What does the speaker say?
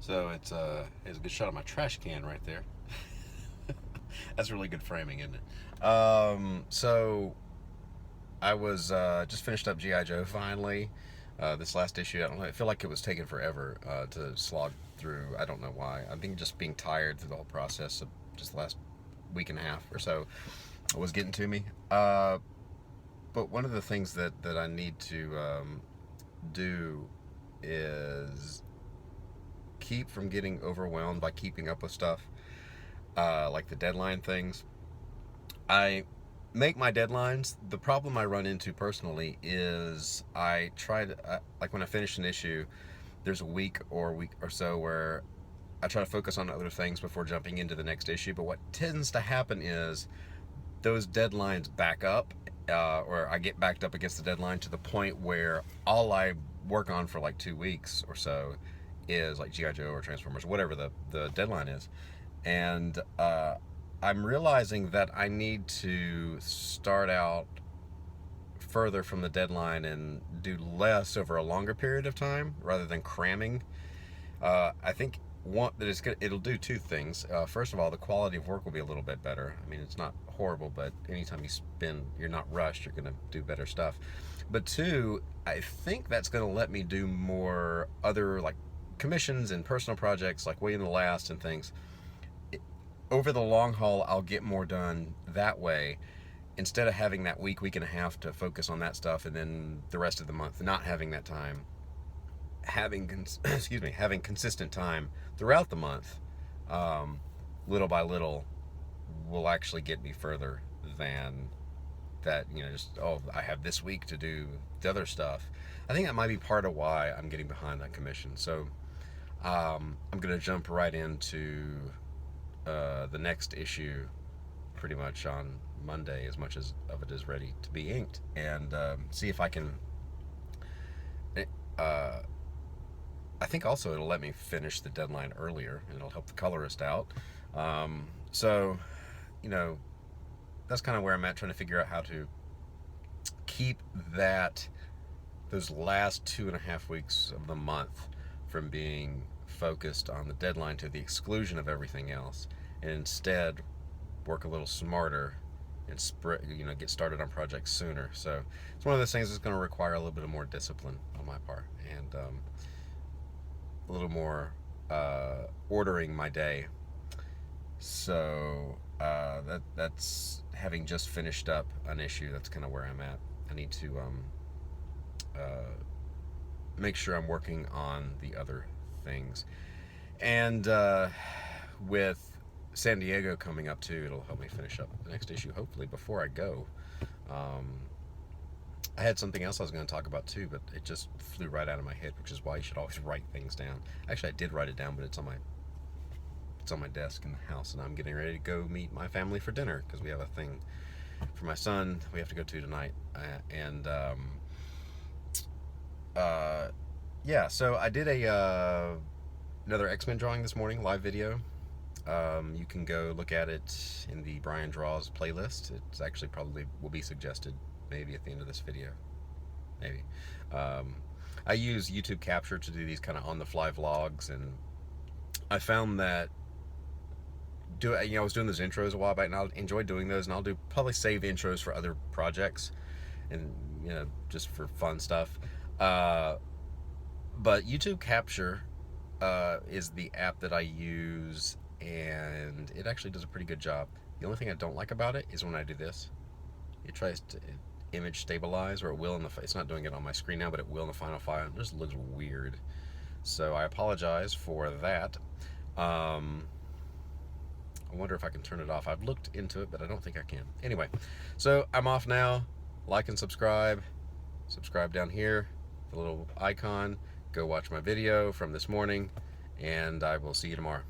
So it's a good shot of my trash can right there. That's really good framing, isn't it? So I was just finished up GI Joe finally. This last issue, I don't know. I feel like it was taking forever to slog through. I don't know why. I think just being tired through the whole process of just the last week and a half or so was getting to me. But one of the things that I need to do is keep from getting overwhelmed by keeping up with stuff, like the deadline things. I make my deadlines. The problem I run into personally is I try to, like when I finish an issue, there's a week or so where I try to focus on other things before jumping into the next issue. But what tends to happen is those deadlines back up, or I get backed up against the deadline to the point where all I work on for like 2 weeks or so is like GI Joe or Transformers, or whatever the deadline is, and I'm realizing that I need to start out further from the deadline and do less over a longer period of time rather than cramming. I think it'll do two things. First of all, the quality of work will be a little bit better. I mean, it's not horrible, but anytime you're not rushed, you're going to do better stuff. But two, I think that's going to let me do more other like commissions and personal projects like William the Last and things. Over the long haul, I'll get more done that way instead of having that week and a half to focus on that stuff and then the rest of the month not having that time. Excuse me, having consistent time throughout the month, um, little by little, will actually get me further than that. Just I have this week to do the other stuff. I think that might be part of why I'm getting behind that commission. So I'm gonna jump right into the next issue pretty much on Monday, as much as of it is ready to be inked, and see if I can. Uh, I think also it'll let me finish the deadline earlier, and it'll help the colorist out. So, you know, that's kind of where I'm at, trying to figure out how to keep those last 2.5 weeks of the month from being focused on the deadline to the exclusion of everything else, and instead work a little smarter and get started on projects sooner. So it's one of those things that's going to require a little bit of more discipline on my part, and a little more ordering my day. So that's having just finished up an issue. That's kind of where I'm at. I need to uh, make sure I'm working on the other things, and with San Diego coming up too, it'll help me finish up the next issue hopefully before I go. Um, I had something else I was going to talk about too, but it just flew right out of my head, which is why you should always write things down. Actually, I did write it down, but it's on my desk in the house, and I'm getting ready to go meet my family for dinner because we have a thing for my son we have to go to tonight. And yeah, so I did another X-Men drawing this morning, live video. You can go look at it in the Brian Draws playlist. It's actually probably will be suggested maybe at the end of this video. Maybe. I use YouTube Capture to do these kind of on-the-fly vlogs, and I found that I was doing those intros a while back, and I enjoy doing those, and I'll do probably save intros for other projects, and just for fun stuff. But YouTube Capture is the app that I use, and it actually does a pretty good job. The only thing I don't like about it is when I do this. It tries to image stabilize, or it will it's not doing it on my screen now, but it will in the final file. It just looks weird. So I apologize for that. I wonder if I can turn it off. I've looked into it, but I don't think I can. Anyway, so I'm off now. Like and subscribe. Subscribe down here, the little icon. Go watch my video from this morning, and I will see you tomorrow.